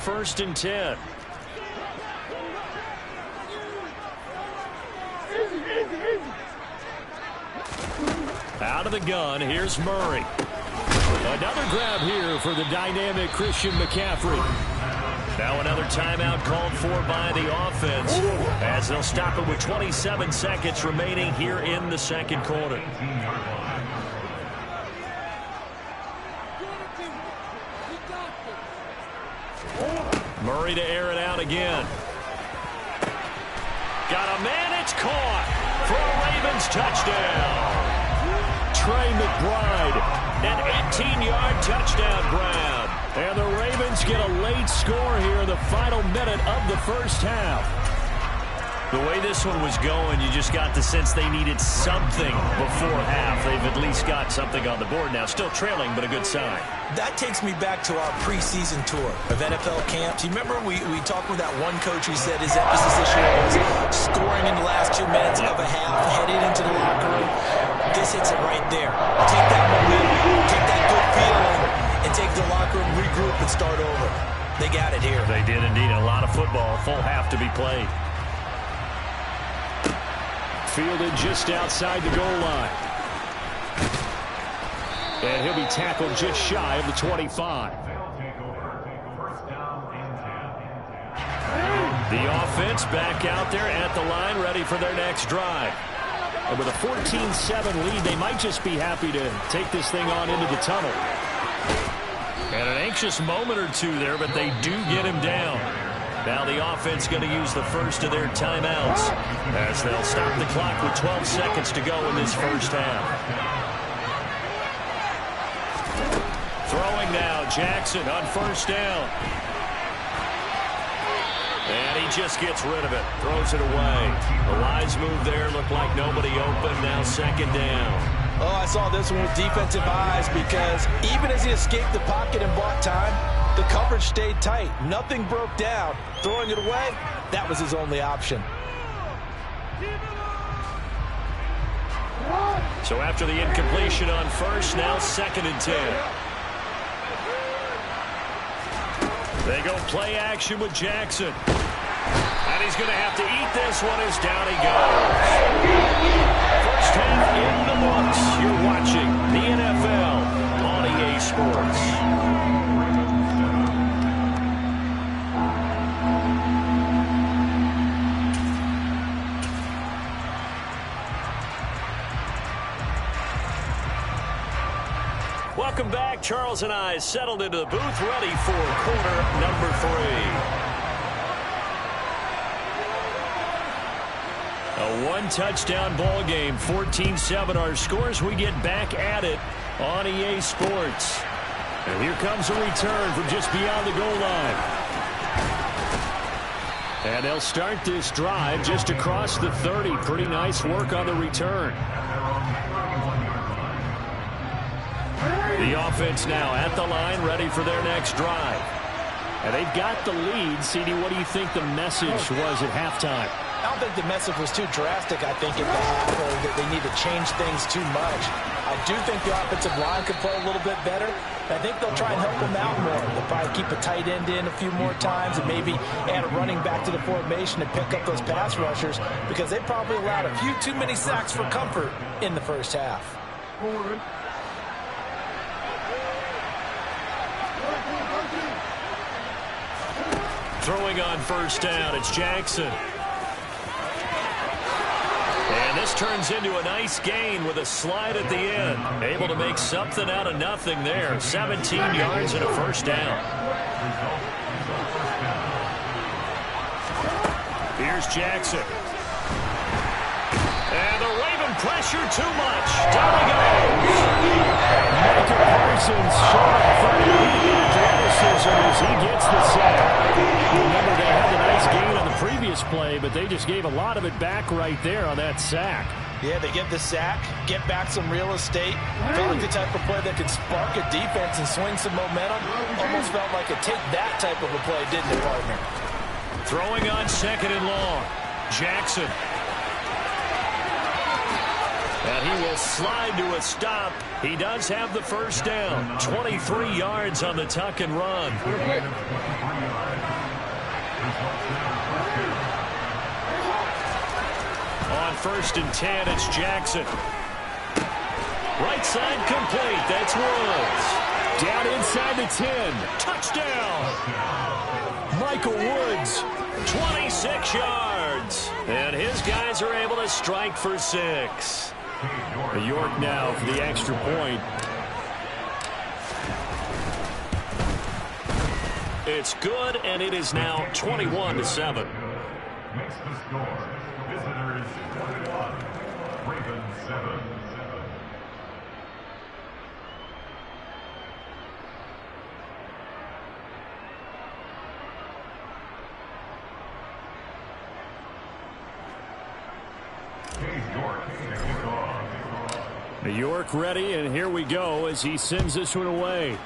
First and 10. Out of the gun, here's Murray. Another grab here for the dynamic Christian McCaffrey. Now another timeout called for by the offense as they'll stop it with 27 seconds remaining here in the second quarter. Murray to air it out again. Got a man, it's caught for a Ravens touchdown. Trey McBride, an 18-yard touchdown grab. And the Ravens get a late score here in the final minute of the first half. The way this one was going, you just got the sense they needed something before half. They've at least got something on the board now. Still trailing, but a good sign. That takes me back to our preseason tour of NFL camps. You remember we talked with that one coach who said his emphasis this year was scoring in the last 2 minutes of a half, headed into the locker room. This hits it right there. Take that momentum, take that good feeling, and take the locker room, regroup, and start over. They got it here. They did indeed. A lot of football, full half to be played. Fielded just outside the goal line. And he'll be tackled just shy of the 25. The offense back out there at the line, ready for their next drive. And with a 14-7 lead, they might just be happy to take this thing on into the tunnel. And an anxious moment or two there, but they do get him down. Now the offense going to use the first of their timeouts as they'll stop the clock with 12 seconds to go in this first half. Throwing now, Jackson on first down. And he just gets rid of it, throws it away. A wise move there, looked like nobody open, now second down. Oh, I saw this one with defensive eyes because even as he escaped the pocket and bought time, the coverage stayed tight. Nothing broke down. Throwing it away, that was his only option. So after the incompletion on first, now second and 10. They go play action with Jackson. And he's going to have to eat this one as down he goes. First half in the books. You're watching the NFL on EA Sports. Welcome back. Charles and I settled into the booth, ready for quarter number 3. A one-touchdown ball game, 14-7 our scores. We get back at it on EA Sports. And here comes a return from just beyond the goal line. And they'll start this drive just across the 30. Pretty nice work on the return. The offense now at the line, ready for their next drive. And they've got the lead. CD, what do you think the message was at halftime? I don't think the message was too drastic, I think, at the half, or that they need to change things too much. I do think the offensive line could play a little bit better. I think they'll try and help them out more. They'll probably keep a tight end in a few more times and maybe add a running back to the formation to pick up those pass rushers because they probably allowed a few too many sacks for comfort in the first half. Throwing on first down, it's Jackson. And this turns into a nice gain with a slide at the end. Able to make something out of nothing there. 17 yards and a first down. Here's Jackson. And the Raven pressure too much. Down he goes. Michael Parsons showing for athleticism as he gets the sack. Remember, they had the nice gain on the previous play, but they just gave a lot of it back right there on that sack. Yeah, they get the sack, get back some real estate. Felt like the type of play that could spark a defense and swing some momentum. Almost felt like a take that type of a play, didn't it, partner? Throwing on second and long. Jackson. And he will slide to a stop. He does have the first down. 23 yards on the tuck and run. On 1st and 10, it's Jackson. Right side complete. That's Woods. Down inside the 10. Touchdown. Michael Woods. 26 yards. And his guys are able to strike for 6. York now for the extra point. It's good, and it is now 21-7. Makes the score. Visitors 21, Ravens 7. York ready, and here we go as he sends this one away.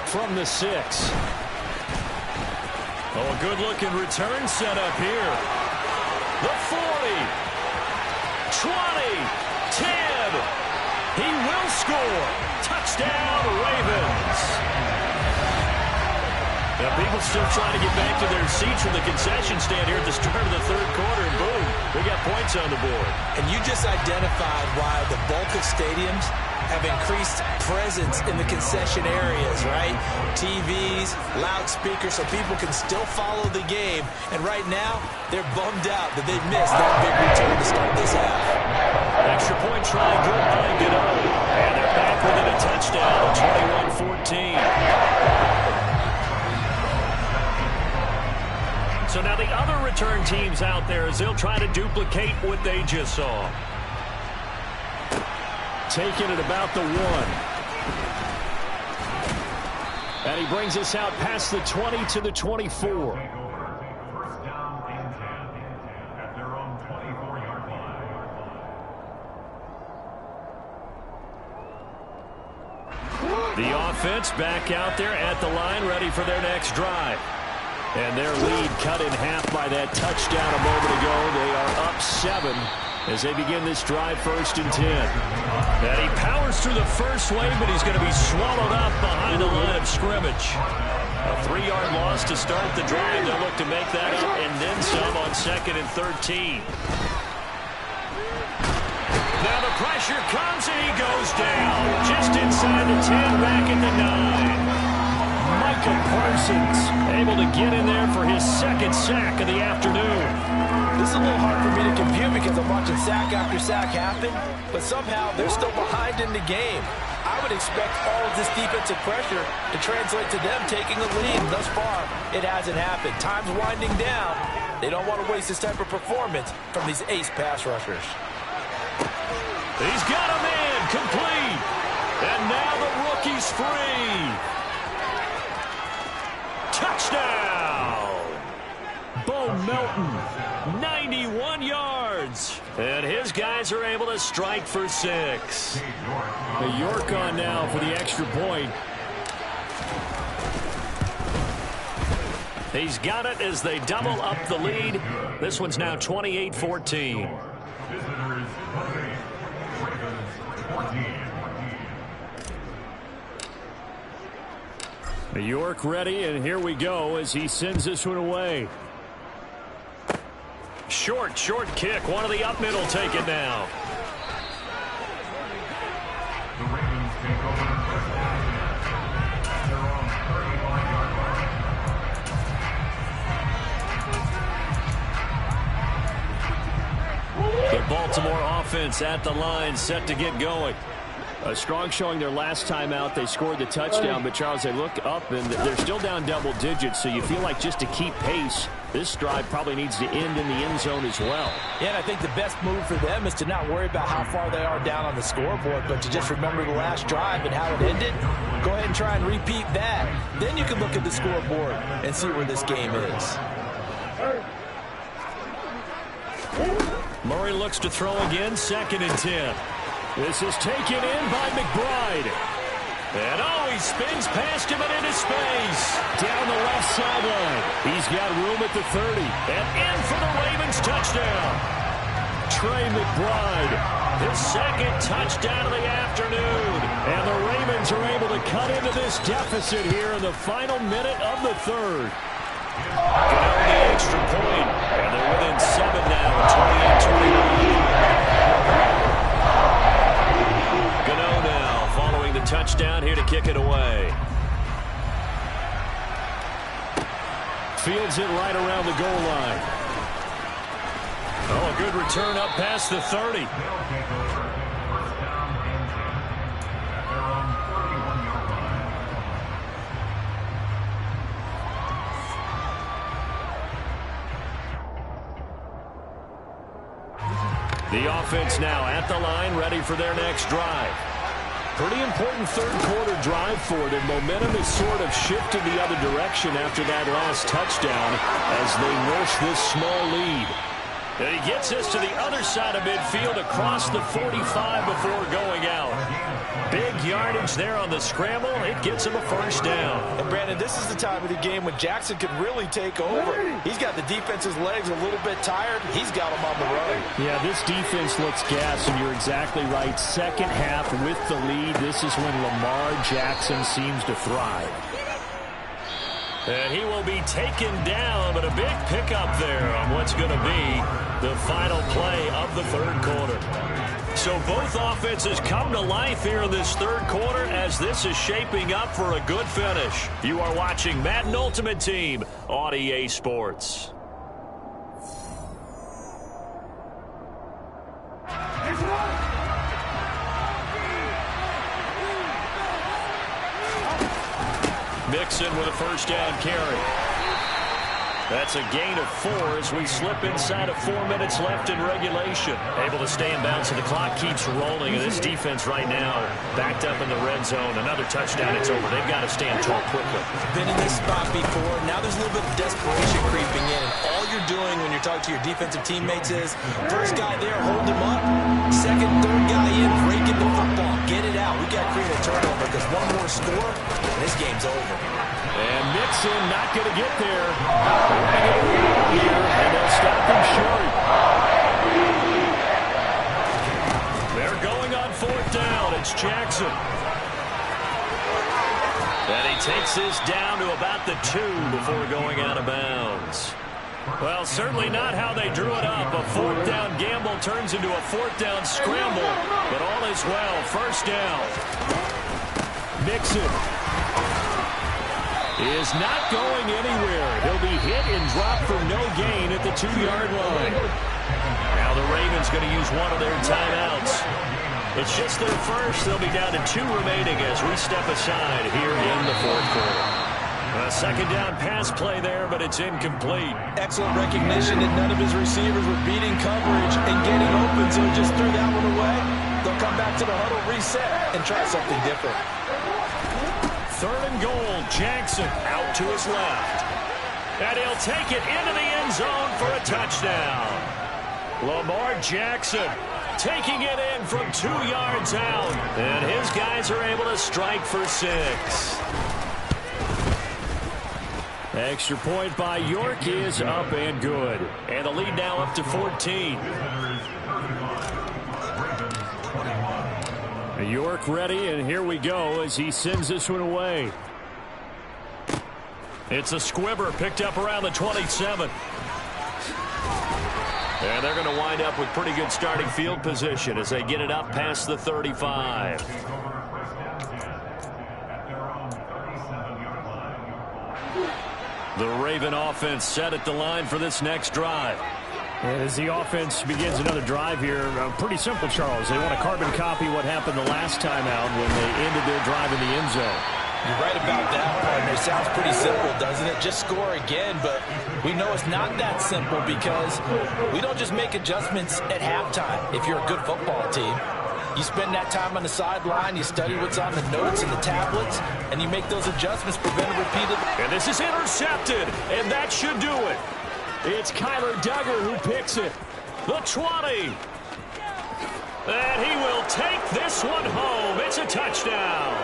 From the 6. Oh, a good-looking return set up here. The 40. 20. 10. He will score. Touchdown, Ravens. Now, people still trying to get back to their seats from the concession stand here at the start of the 3rd quarter, and boom, we got points on the board. And you just identified why the bulk of stadiums have increased presence in the concession areas, right? TVs, loudspeakers, so people can still follow the game. And right now, they're bummed out that they missed that big return to start this half. Extra point try, good by Gano. And they're back within a touchdown, 21-14. So now the other return teams out there as they'll try to duplicate what they just saw. Taking it about the 1. And he brings us out past the 20 to the 24. First down and 10 at their own 24-yard line. The offense back out there at the line, ready for their next drive. And their lead cut in half by that touchdown a moment ago. They are up 7 as they begin this drive, 1st and 10. And he powers through the first wave, but he's going to be swallowed up behind the line of scrimmage. A 3-yard loss to start the drive. They'll look to make that up and then some on 2nd and 13. Now the pressure comes and he goes down. Just inside the 10, back at the 9. Michael Parsons able to get in there for his 2nd sack of the afternoon. This is a little hard for me to compute because I'm watching sack after sack happen, but somehow they're still behind in the game. I would expect all of this defensive pressure to translate to them taking a lead. Thus far, it hasn't happened. Time's winding down. They don't want to waste this type of performance from these ace pass rushers. He's got a man complete. And now the rookie's free. Touchdown! Bo Melton, 91 yards. And his guys are able to strike for 6. The York on now for the extra point. He's got it as they double up the lead. This one's now 28-14. Visitors 28, Ravens 14. York ready, and here we go as he sends this one away. Short kick. One of the up middle take it now. The Ravens take over first down at their own 35-yard line. The Baltimore offense at the line, set to get going. A strong showing their last time out. They scored the touchdown, but, Charles, they look up, and they're still down double digits, so you feel like just to keep pace, this drive probably needs to end in the end zone as well. Yeah, and I think the best move for them is to not worry about how far they are down on the scoreboard, but to just remember the last drive and how it ended. Go ahead and try and repeat that. Then you can look at the scoreboard and see where this game is. Murray looks to throw again, 2nd and 10. This is taken in by McBride. And he spins past him and into space. Down the left sideline. He's got room at the 30. And in for the Ravens touchdown. Trey McBride, his second touchdown of the afternoon. And the Ravens are able to cut into this deficit here in the final minute of the third. Get on the extra point, and they're within 7 now at 28-21. Gano now following the touchdown here to kick it away. Fields it right around the goal line. Oh, a good return up past the 30. The offense now at the line, ready for their next drive. Pretty important third quarter drive for them. Momentum is sort of shifted the other direction after that last touchdown as they nurse this small lead. And he gets us to the other side of midfield across the 45 before going out. Big yardage there on the scramble. It gets him a first down. And Brandon, this is the time of the game when Jackson could really take over. He's got the defense's legs a little bit tired. He's got them on the run. Yeah, this defense looks gassed, and you're exactly right. Second half with the lead, this is when Lamar Jackson seems to thrive. And he will be taken down, but a big pickup there on what's going to be the final play of the third quarter. So both offenses come to life here in this third quarter as this is shaping up for a good finish. You are watching Madden Ultimate Team on EA Sports. Mixon with a first down carry. That's a gain of 4 as we slip inside of 4 minutes left in regulation. Able to stay in bounds, so the clock keeps rolling. And this defense right now backed up in the red zone. Another touchdown, it's over. They've got to stand tall quickly. Been in this spot before. Now there's a little bit of desperation creeping in. And all you're doing when you're talking to your defensive teammates is first guy there, hold him up. Second, third guy in, breaking the football. Get it out. We've got to create a turnover because one more score, and this game's over. And Mixon not going to get there. Here, and they'll stop him short. They're going on fourth down. It's Jackson. And he takes this down to about the 2 before going out of bounds. Well, certainly not how they drew it up. A fourth down gamble turns into a fourth down scramble. But all is well. First down. Mixon is not going anywhere. He'll be hit and dropped for no gain at the 2-yard line. Now the Ravens going to use one of their timeouts. It's just their first. They'll be down to 2 remaining as we step aside here in the fourth quarter. A second down pass play there, but it's incomplete. Excellent recognition that none of his receivers were beating coverage and getting open, so he just threw that one away. They'll come back to the huddle, reset, and try something different. Third and goal, Jackson out to his left. And he'll take it into the end zone for a touchdown. Lamar Jackson taking it in from 2 yards out. And his guys are able to strike for 6. Extra point by York is up and good. And the lead now up to 14. York ready, and here we go as he sends this one away. It's a squibber picked up around the 27. And they're going to wind up with pretty good starting field position as they get it up past the 35. The Raven offense set at the line for this next drive. As the offense begins another drive here, pretty simple, Charles. They want to carbon copy what happened the last time out when they ended their drive in the end zone. You're right about that, partner. Sounds pretty simple, doesn't it? Just score again, but we know it's not that simple because we don't just make adjustments at halftime if you're a good football team. You spend that time on the sideline, you study what's on the notes and the tablets, and you make those adjustments, prevent a repeated. And this is intercepted, and that should do it. It's Kyler Duggar who picks it. The 20. And he will take this one home. It's a touchdown.